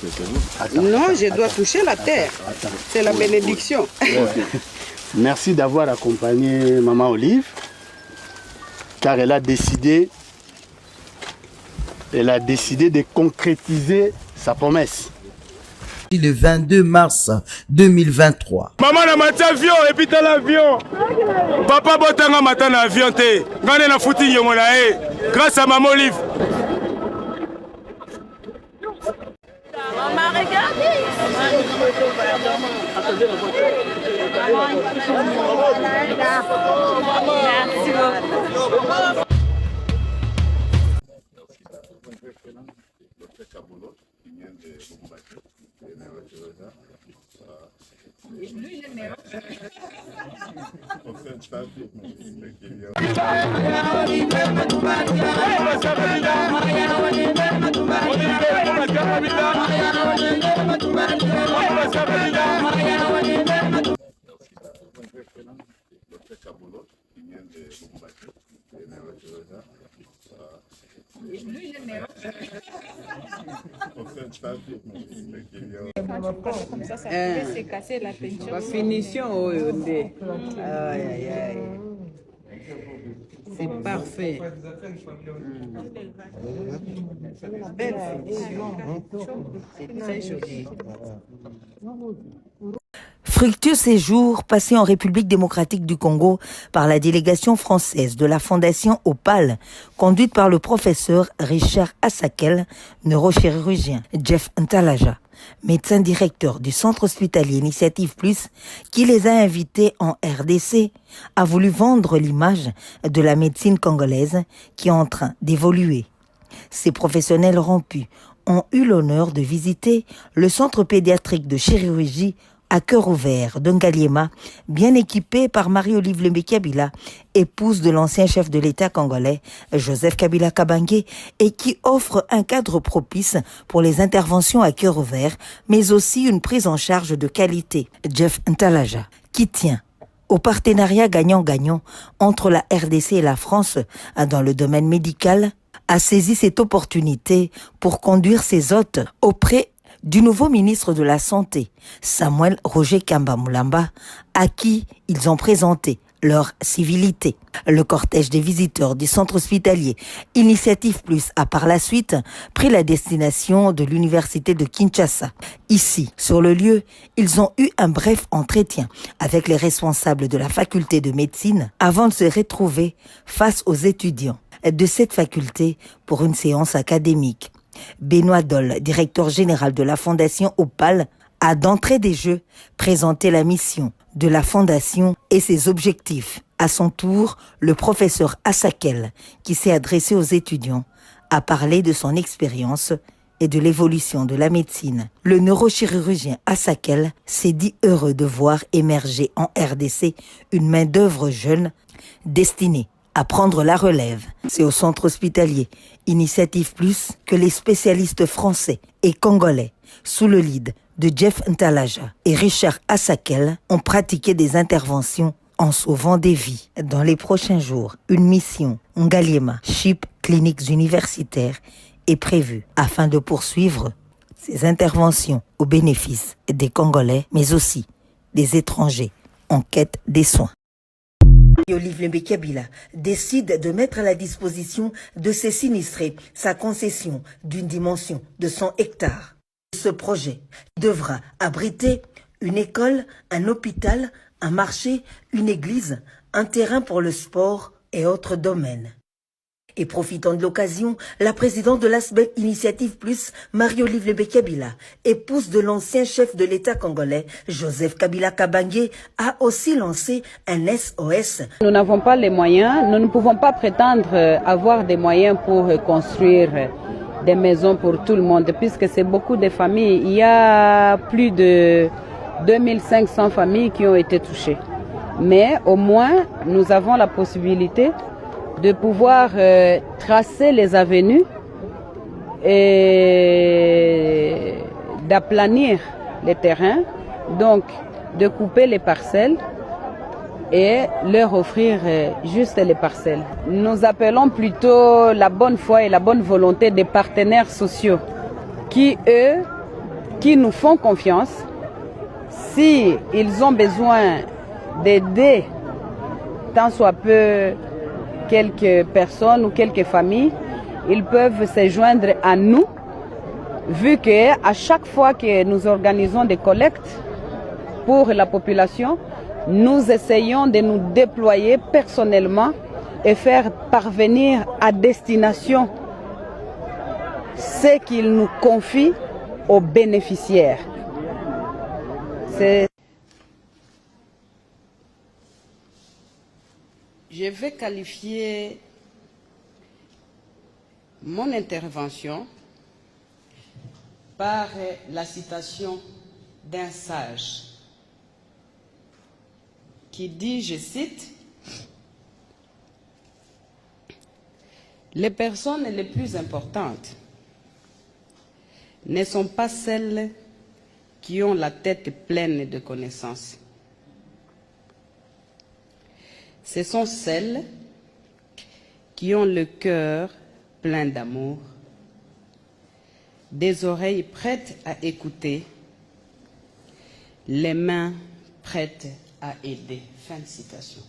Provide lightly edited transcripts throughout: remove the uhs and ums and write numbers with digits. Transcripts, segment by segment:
ce séjour. Non, je dois toucher la terre. C'est la bénédiction. Merci d'avoir accompagné Maman Olive, car elle a décidé de concrétiser sa promesse. Le 22 mars 2023. Maman na mati avion et puis t'as l'avion. Papa botanga matin na avion te. Ngane na fouti nyongo na e. Grâce à Maman Olive. Maman regardez. Merci beaucoup. Comme ça peut se casser la peinture. La finition, c'est parfait. Belle finition. C'est très joli. Fructueux séjour passé en République démocratique du Congo par la délégation française de la Fondation Opal, conduite par le professeur Richard Assakel, neurochirurgien, Jeff Ntalaja, médecin directeur du centre hospitalier Initiative Plus, qui les a invités en RDC, a voulu vendre l'image de la médecine congolaise qui est en train d'évoluer. Ces professionnels rompus ont eu l'honneur de visiter le centre pédiatrique de chirurgie à cœur ouvert de Ngaliema, bien équipé par Marie-Olive Lembe Kabila, épouse de l'ancien chef de l'État congolais, Joseph Kabila Kabange, et qui offre un cadre propice pour les interventions à cœur ouvert, mais aussi une prise en charge de qualité. Jeff Ntalaja, qui tient au partenariat gagnant-gagnant entre la RDC et la France dans le domaine médical, a saisi cette opportunité pour conduire ses hôtes auprès du nouveau ministre de la Santé, Samuel Roger Kamba Moulamba, à qui ils ont présenté leur civilité. Le cortège des visiteurs du centre hospitalier Initiative Plus a par la suite pris la destination de l'université de Kinshasa. Ici, sur le lieu, ils ont eu un bref entretien avec les responsables de la faculté de médecine avant de se retrouver face aux étudiants de cette faculté pour une séance académique. Benoît Dole, directeur général de la Fondation Opal, a d'entrée des jeux présenté la mission de la Fondation et ses objectifs. À son tour, le professeur Assakel, qui s'est adressé aux étudiants, a parlé de son expérience et de l'évolution de la médecine. Le neurochirurgien Assakel s'est dit heureux de voir émerger en RDC une main-d'œuvre jeune destinée à prendre la relève. C'est au centre hospitalier Initiative Plus que les spécialistes français et congolais, sous le lead de Jeff Ntalaja et Richard Assakel, ont pratiqué des interventions en sauvant des vies. Dans les prochains jours, une mission Ngaliema Chip Cliniques universitaires est prévue afin de poursuivre ces interventions au bénéfice des Congolais, mais aussi des étrangers en quête des soins. Olive Lembe Kabila décide de mettre à la disposition de ses sinistrés sa concession d'une dimension de 100 hectares. Ce projet devra abriter une école, un hôpital, un marché, une église, un terrain pour le sport et autres domaines. Et profitant de l'occasion, la présidente de l'ASBEC Initiative Plus, Marie-Olive Lembe Kabila, épouse de l'ancien chef de l'État congolais, Joseph Kabila Kabange, a aussi lancé un SOS. Nous n'avons pas les moyens, nous ne pouvons pas prétendre avoir des moyens pour construire des maisons pour tout le monde, puisque c'est beaucoup de familles. Il y a plus de 2500 familles qui ont été touchées. Mais au moins, nous avons la possibilité de pouvoir tracer les avenues et d'aplanir les terrains, donc de couper les parcelles et leur offrir juste les parcelles. Nous appelons plutôt la bonne foi et la bonne volonté des partenaires sociaux qui, eux, qui nous font confiance. Si ils ont besoin d'aider tant soit peu quelques personnes ou quelques familles, ils peuvent se joindre à nous, vu qu'à chaque fois que nous organisons des collectes pour la population, nous essayons de nous déployer personnellement et faire parvenir à destination ce qu'ils nous confient aux bénéficiaires. Je vais qualifier mon intervention par la citation d'un sage qui dit, je cite, « Les personnes les plus importantes ne sont pas celles qui ont la tête pleine de connaissances. Ce sont celles qui ont le cœur plein d'amour, des oreilles prêtes à écouter, les mains prêtes à aider. » Fin de citation.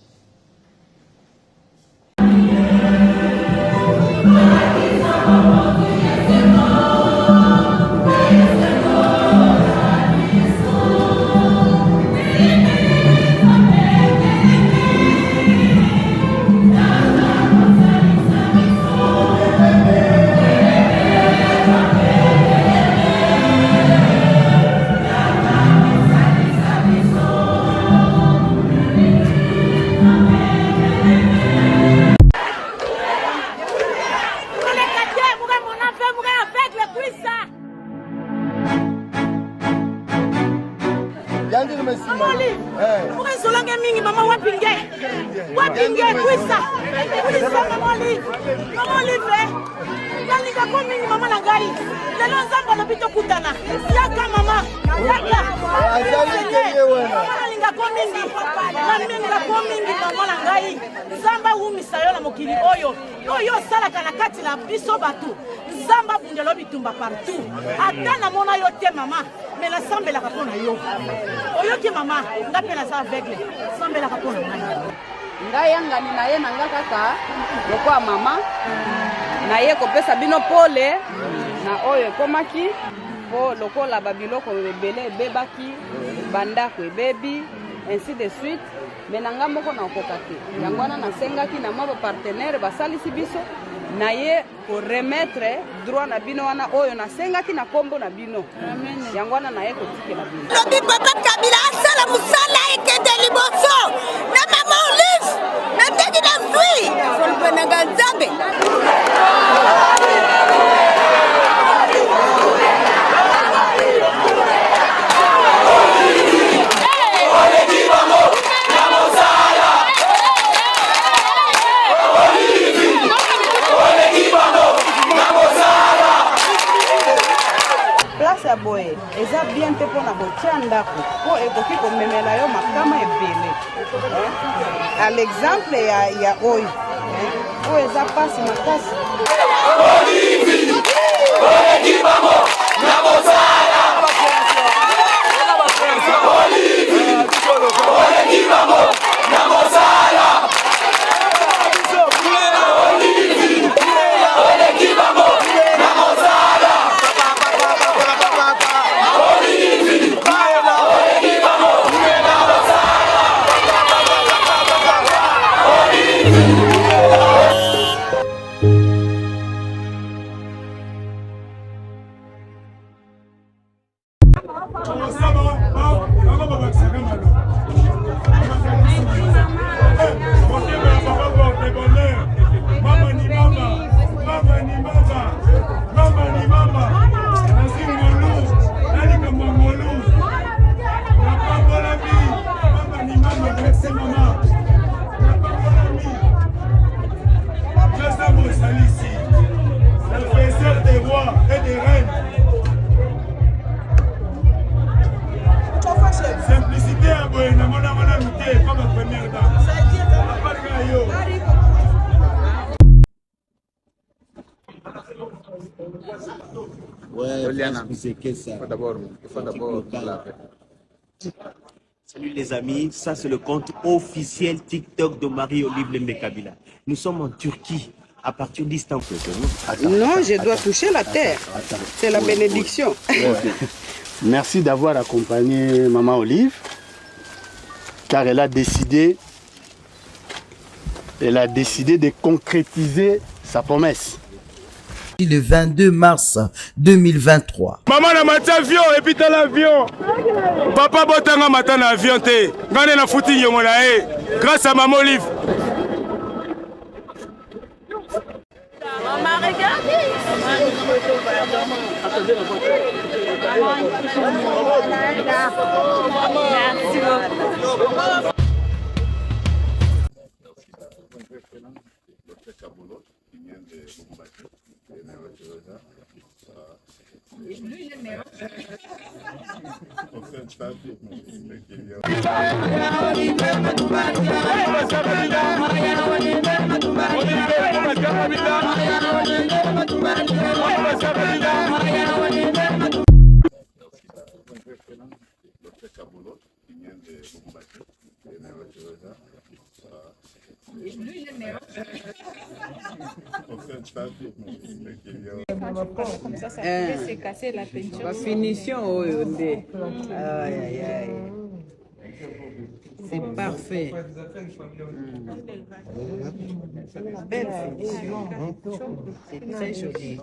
partout. Atana mona yo te mama, mais la sambe la kapona yo. Oyo ki mama, ngapela sa aveugle. Sambe la kapona ngai. Ngai ngani na ye nanga kaka, lokwa mama. Na ye kopesa bino pole na oyo komaki po lokola babiloko ebele bebaki, bandako ebebi, ainsi de suite. Mais nanga moko na okokate. Yango wana nasengaki na mwa partenaire basalisi biso. Na ye ko remettre droit na bino wana oyo na sengaki na kombo na bino. Amen. Yango wana na ye ko tikela bino. Lobi papa Kabila asala musala ekende liboso. Na mama Olive. Na teki na zwi. Solpe na ganzambe. Boye eza bien te pona kotia ndako po ekoki komemela yo makama ebele. À l'exemple ya oyo oyo eza pasi makasi. Salut les amis, ça c'est le compte officiel TikTok de Marie-Olive Lembe-Kabila. Nous sommes en Turquie, à partir d'Istanbul. Non, je dois toucher la terre. C'est la bénédiction. Merci d'avoir accompagné Maman Olive, car elle a décidé de concrétiser sa promesse. Le 22 mars 2023. Maman na matin avion et puis t'as l'avion. Papa botanga matin na avion te. Ngane na fouti nyongo na e. Grâce à Maman Olive. Maman, regardez. Merci beaucoup. Comme ça peut se casser la peinture. La finition, aïe, aïe, aïe. C'est parfait. Belle finition. C'est très joli.